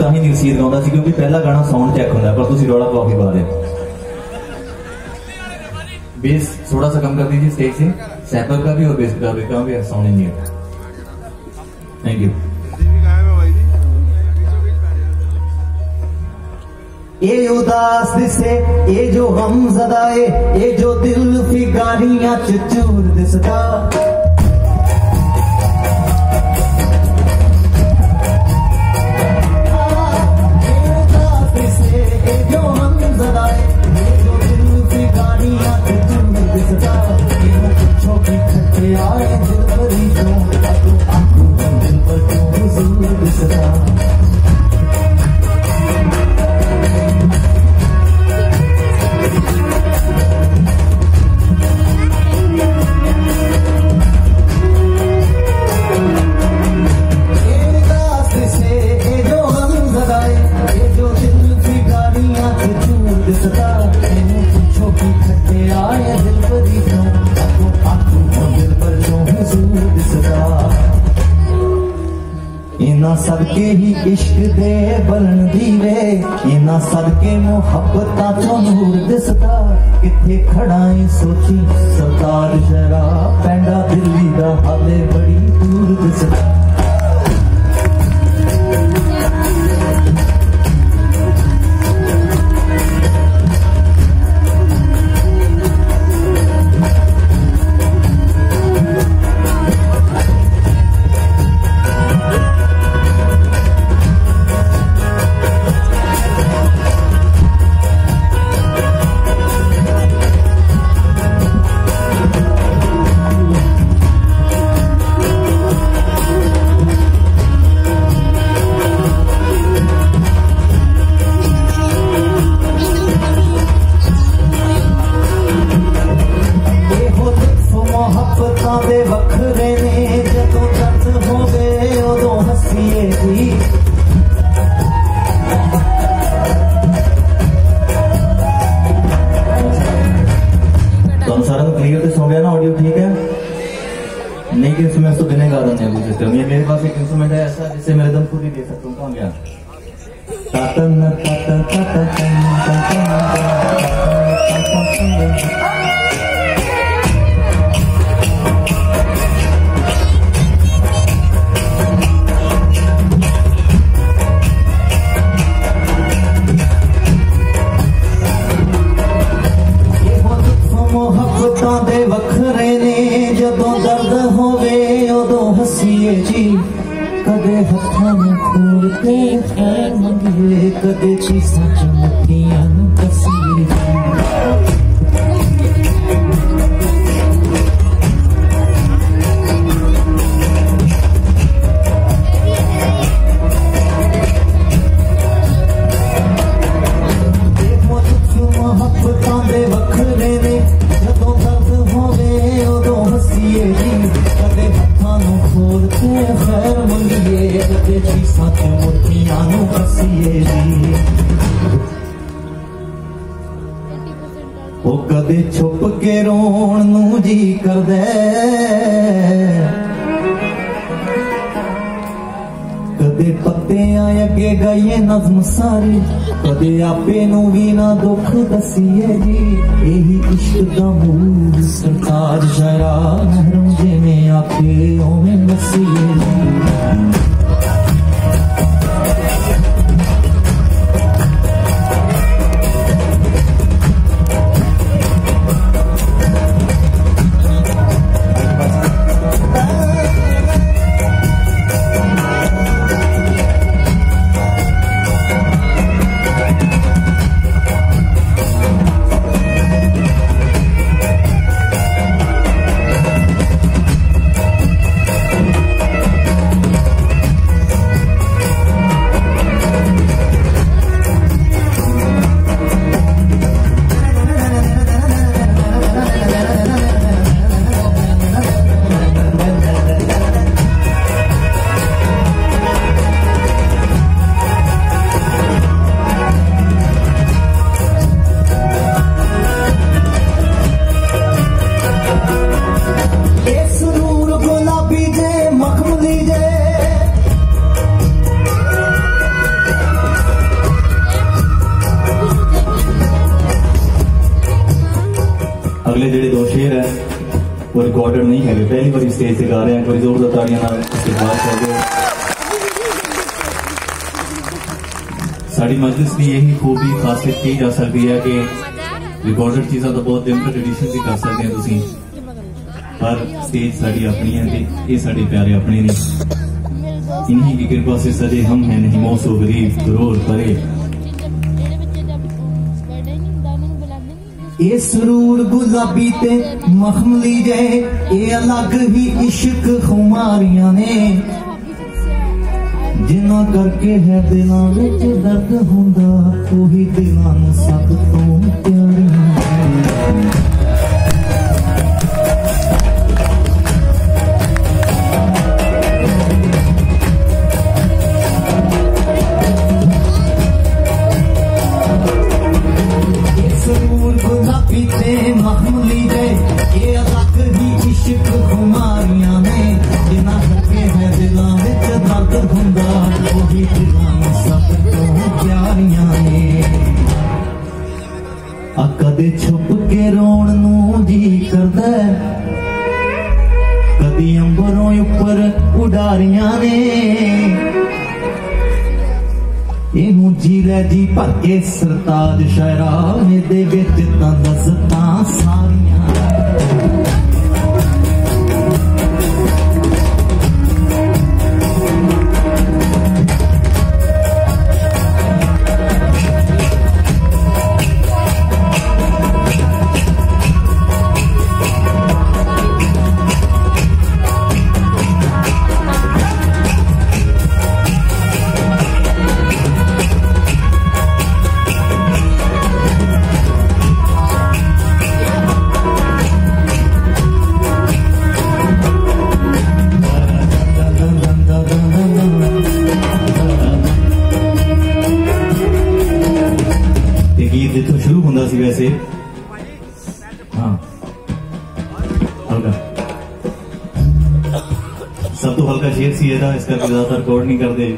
ही नहीं रसीद गाँदा सी क्योंकि पहला गाना साउंड चेक होंगे पर तुम रौला पा के गा रहे हो। बेस थोड़ा सा कम कर दीजिए स्टेज से, सैंपल का भी और बेस का भी साउंड नहीं है। Thank you. ये उदास दिसे ये जो हम ज़दाए ये जो दिल फिगारियां चूर दिसदा इना सदके ही इश्क दे बलन दीवे इना सदके मुहब्बत चो नूर दिसदा किथे खड़ा है सोची सरदार जरा पैंडा दिल्ली दा हाले बड़ी दूर दिसदा। नहीं कि इंस्ट्रूमेंट तो देने का नहीं है सिस्टम। ये मेरे पास एक इंस्ट्रूमेंट है ऐसा जिससे मेरे दम खुद ही दे सकता हूँ। कहाँ गया? मोहब्बतां दे वखरे ने जदों दर्द होवे उदों हसीए जी कदे हत्थां नूं खोल के खैर मंगिए कदे चीसां चमकियां नूं कसीए जी। ओ कदे छुप के रोण नू जी करदे कदे पत्तियां अगे गाइए नज़्म सारी कदे आपे नू भी ना दुख दसीए जी। यही इश्क दा मूल सरकार जरा महरम जिवें आखे ओवें नसीए जी। स्टेज से गा रहे हैं, कोई जोरदार ताड़ियां नाल इस्तकबाल कर दो। साड़ी मजलिस की यही खूबी खासियत की जा सकती है कि रिकॉर्डेड चीज़ां तो बहुत लिमिटेड एडिशन ही कर सकते हैं तुसीं, पर स्टेज साड़ी अपनी है कि ये साढ़े प्यारे अपने नहीं। इन्हीं की कृपा से सजे हम हैं, नहीं मौसू गरीब जरूर परे। ए सुरूर गुलाबी ते मखमली जे ए अलग ही इश्क खुमारियां ने, जिन्ना करके है दिलां विच दर्द हुंदा, ओही दिलां नूं सब तो प्यारियां मखमली जे ये अलग ही इश्क खुमारियां ने, जिन्ना करके है दिलां विच दर्द हुंदा, ओही दिलां नूं सब तो प्यारियां ने। कदे छुप के रोण नूं जी करदा, कदी अंबरों उपर उडारियां ने, इनू जी लै जी भर के सरताज शायरा दे विच तां दसतां सारियां। शुरू होंदा सी वैसे, हाँ हल्का सब तो हल्का शेर सी एदा, इस करके ज्यादा रिकॉर्ड नहीं करते।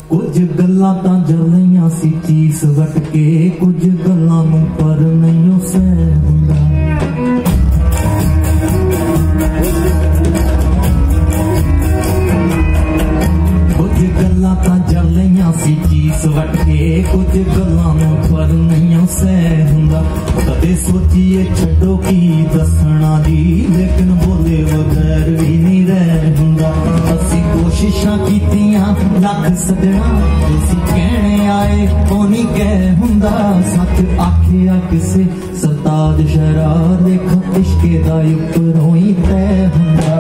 कुछ गल्लां तां जलियां सी चीस वट के, कुछ गल्लां नूं पर नहीं सह हुंदा, कुछ गल्लां तां जलियां सी चीस वट के, कुछ गल्लां नूं पर नहीं सह हुंदा। कदे सोचिए छड्डो की दसना दी, लेकिन बोले बगैर भी नहीं रह हुंदा। असीं कोशिशां कीतियां लख सजना, तुसीं कहणे आए ओ नहीं कह हुंदा। सच आखिया किसे सरताज शहरा, देख इश्के दा उपरों ही तय हुंदा।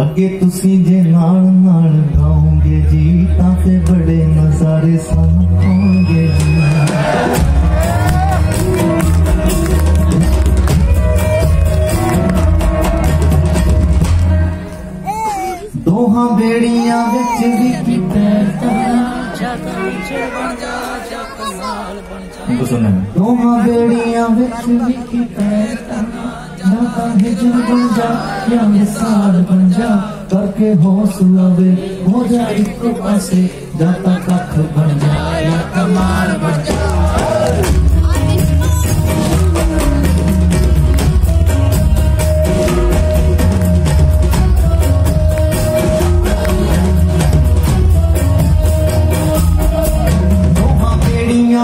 अगे तुसी जे नाल नाल गाओगे जी, तां ते बड़े नजारे सानू आउंगे जी। दोहां बेड़ियां विच भी कीते, दोहां बेड़ियां विच भी कीते, जाता हिजर बन जा या मिसाल बन जा, करके हौसला वे हो जा एक पासे, जाता कख बन जा या कमाल बन जा।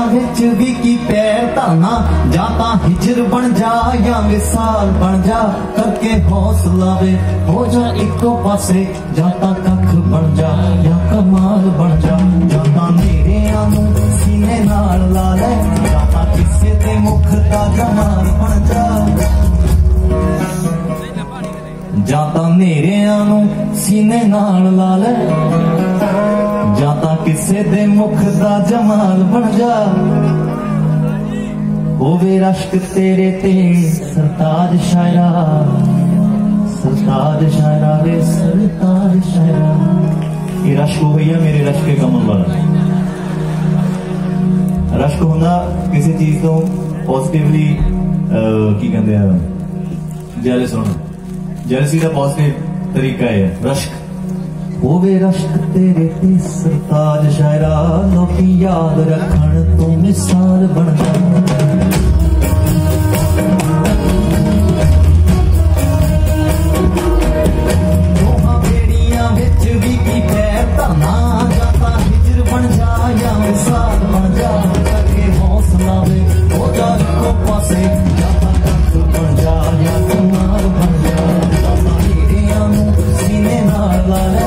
विच भी की पैर धाना, जाता हिजर बन जा या विसाल बन जा, करके हौसला वे हो जा इको पासे, जाता कख बन जा या कमाल बन जा। जाता नेरियां नूं सीने नाल ला ले, जाता किसे दे मुख दा जमाल बन जा। जाता नेरियां नूं सीने नाल ला ले, जाता किसे दे मुख दा जमाल बन जा, होवे रश्क तेरे ते सरताज शायरा, सरताज शायरा वे सरताज शायरा। ये रश्क हो गई है मेरे रश्क के कमल वाला। रश्क होना किसी चीज तो पॉजिटिवली की कहते हैं जेलस होना, जेलसी का पॉजिटिव तरीका है रश्क। होवे रश्क तेरे ते सरताज शायरा, लोकी याद रखण तू मिसाल बन जा। दोहां बेड़ियां विच भी की पैर ना जाता, हिजर बन जा या मिसाल बन जा। करके हौसला वे हो जा को पासे, जाता कख बन जा या कमाल बन जा। बेड़ियां नूं सीने नाल ला ले,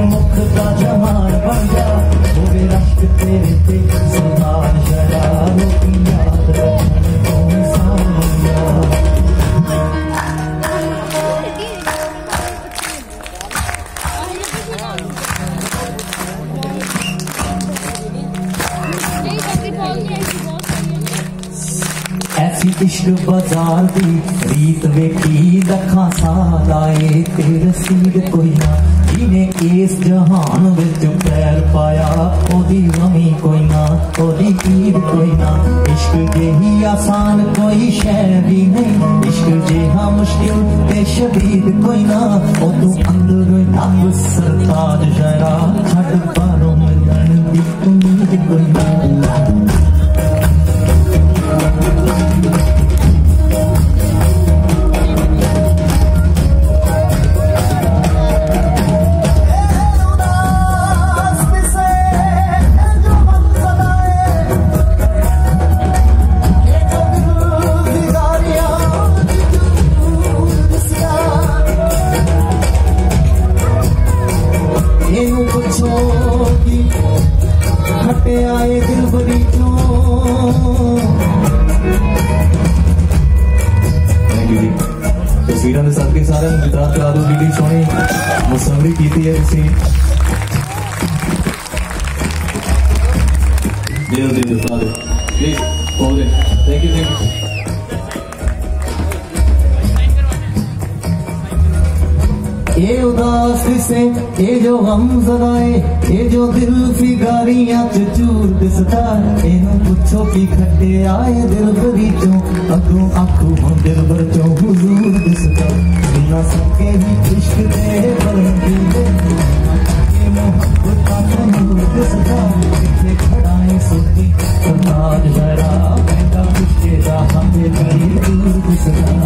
मुख का जमाल बन जा। होवे रश्क तेरे ते सरताज शायरा, लोकी याद रखण तू मिसाल बन जा। ऐसी इश्क बाजार दी रीत वेखी, लखां साल आए ते रसीद कोई ना। जिन्हें इस जहान विच पैर पाया, ओदी गमी कोई ना, ओदी ईद कोई ना। इश्क जेही आसान कोई शै भी नहीं, इश्क जेहा मुश्किल ते शदीद कोई ना। ओ तू अंदरों तंग सरताज शायरा, छड़ पारों मिलन दी उम्मीद कोई ना। खटे आए दिल बड़ी तस्वीर के साथ के सारे मित्रात करा दो। डी सोनी मुसम्मरी की थी इसी दे दो प्लीज बोल दे। थैंक यू ये उदास से ये जो गम जराए, ये जो दिल फिगारियां चूर दिसदा। इनू पुछो की खट्टे आए दिल भरी चो, अगों आखू हो दिल भर चो हुजूर दिसदा। बिना सके ही इश्क दे बलंदी दे, मोहब्बत का नूर दिसदा। किथे खड़ाए सुखी सरताज शायरा, कहता पुछे दा हमें करी दूर दिसदा।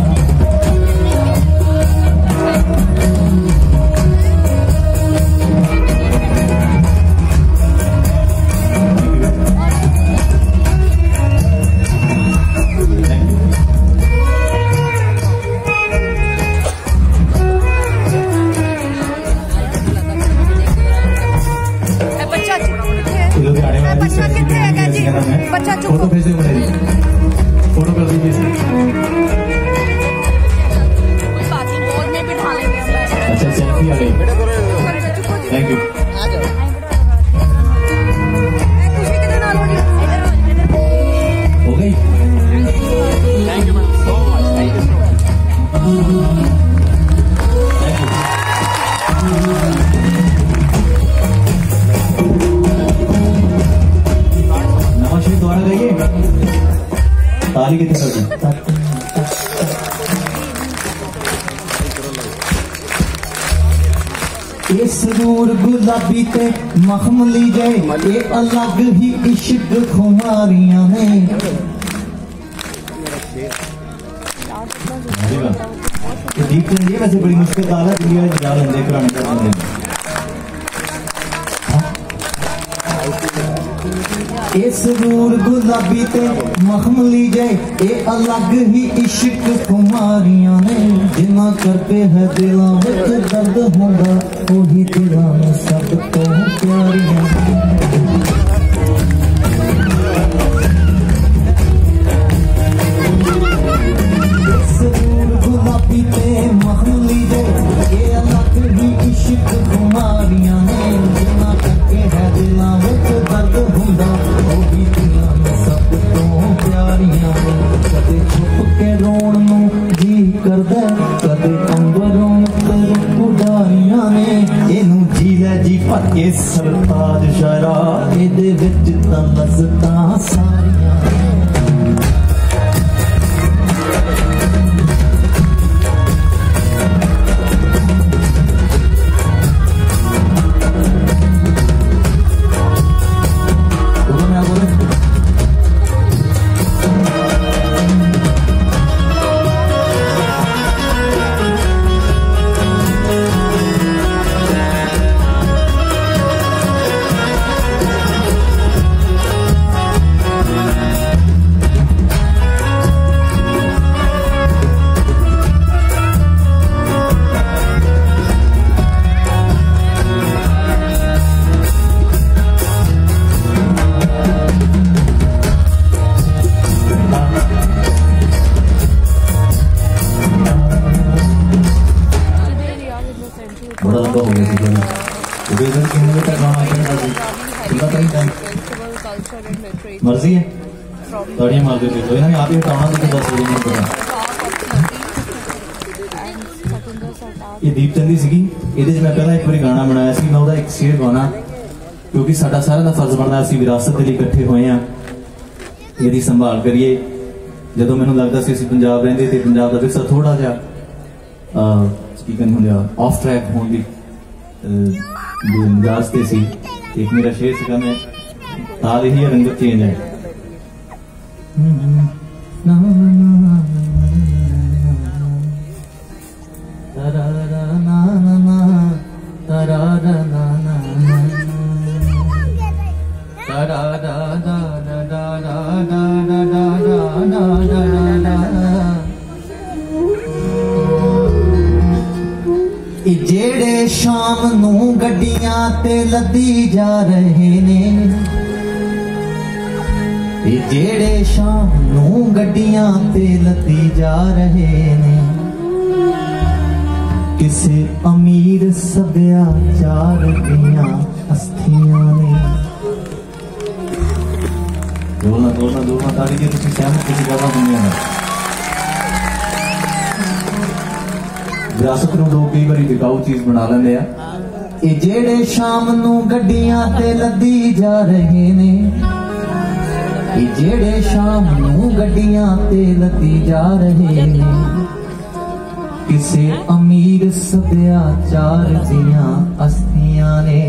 फोटो भेज दो, फोटो कर दीजिए। अच्छा सेल्फी आ गई, थैंक यू। हो गई, थैंक यू मैम। नमस्ते दोबारा गाइए, ताली कितनी होगी? इस नूर गुलाबी ते मखमली जाए, ये अलग ही इश्क खुमारियां ने। गीत ये वैसे बड़ी मुश्किल गाल है, दुनिया बजा लेंगे कराने का। इस नूर गुलाबी ते मखमली जाए, ये अलग ही इश्क खुमारियां ने। जिन्ना करके है दिलों विच दर्द होंदा, वही दिलों में सब तो प्यारियां। इस नूर गुलाबी ते मखमली जाए, ये अलग ही इश्क खुमारियां ने। जिन्ना करके मर्जी है ताड़ियां मार देते तो इन्हें आप ही हटाना तो 10 बजे नहीं पड़ा। ये दीपचंदी सी मैं पहला एक बार गाना बनाया सी, मैं उसका एक शेर गाना क्योंकि साडा सारा का फर्ज बनता असीं विरासत के लिए इकट्ठे होए हैं, यदि संभाल करिए। जो मैनूं लगता सी असीं पंजाब रहिंदे ते पंजाब दा विरसा थोड़ा जिहा की कहने होंदे ऑफ ट्रैक होने की मिजाज ते सी। एक मेरा शेर सीगा, मैं ताल ही रंगत चेंज है। जेड़े शाम नू गड्डियां ते लदी जा रहे ने, जेड़े शाम नू गड्डियां ते लदी जा रहे ने, किसे अमीर सभ्याचार दियां अस्थियां ने। दोलना दोलना दोलना ताड़ी के तुसी सहमत किसी जगह दुनिया में विरासत नूं लोग कई बारी बिकाऊ चीज बना लेंदे आ। ये जेड़े शाम नू गड्डियां ते लदी जा रहे ने, ये जेड़े शाम नू गड्डियां ते लदी जा रहे ने, किसे अमीर सभ्याचार दियां अस्थियां ने।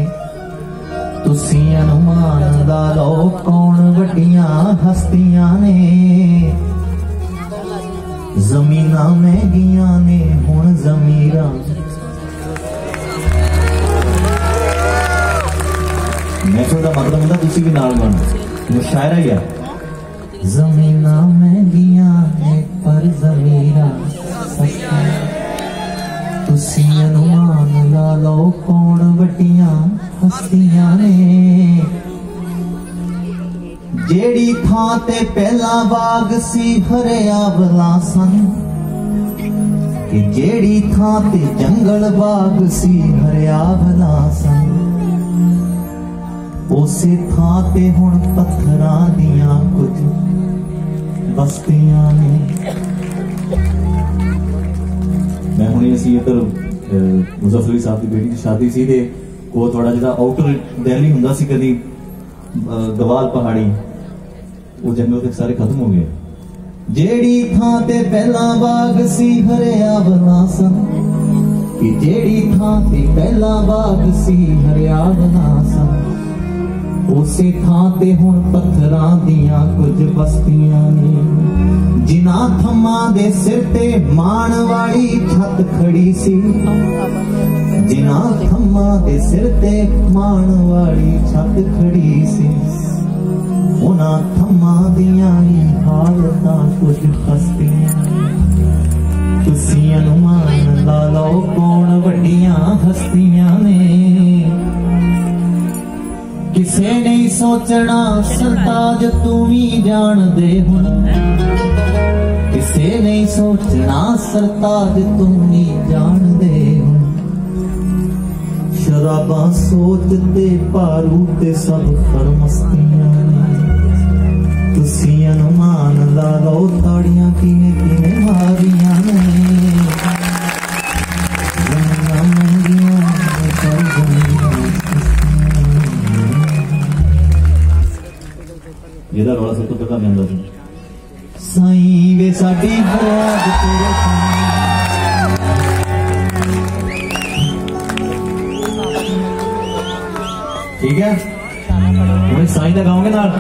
तुसी अनुमान ला लो कौन वड्डियां हस्तियां ने, जमीना महंगियां ने हुण जमीरा। मैं थोड़ा मतलब होंदा तुसी भी नाल गाना मुशायरा ही आ। जमीना महंगियां ने पर जमीरा सस्ता, तुसी अनुमान ला लो कौन वड्डियां हस्तियां ने। जेड़ी थां ते पहला बाग सी हरियावला सन, कि जेड़ी थां ते जंगल बाग सी हरियावला सन, उसे थां ते हुण पत्थरां दियां कुछ बस्तियां ने। मैं हुणे असीं इधर मुज़फ्फर अली साहब की बेटी की शादी सी ते वो थोड़ा जिहड़ा आउटर दिल्ली हुंदा सी कदी गवाल पहाड़ी, वो जंगल तक सारे खत्म हो गए। जेड़ी थां ते पहला बाग सी हरियावला सन, कि जेड़ी थां ते पहला बाग सी हरियावला सन, उसे थां ते हुण पत्थरां दियां कुछ बस्तियां ने। जिन्हां थम्मां दे सिर ते मान वाली छत खड़ी सी, जिन्हां थम्मां दे सिर ते मान वाली छत खड़ी सी, उन्हां थम्मां दियां ही हालतां कुछ हस्तियां। तुसी अनुमान ला लो कौन वड्डियां हस्तियां ने। किसे नहीं सोचना सरताज तू भी जान दे हुण, किसे नहीं सोचना सरताज तू भी जान दे हुण। शराबा सोचते पारू ते सब खरमस्तियां ने। तुसी अनुमान ला लो ताड़ियां किने किने मारियां ने। जेदा रौला सब तो पता नहीं होंदा सी। साईं वे साडी फरियाद तेरे ठीक है, हुणे साईं दा गाओगे नाल।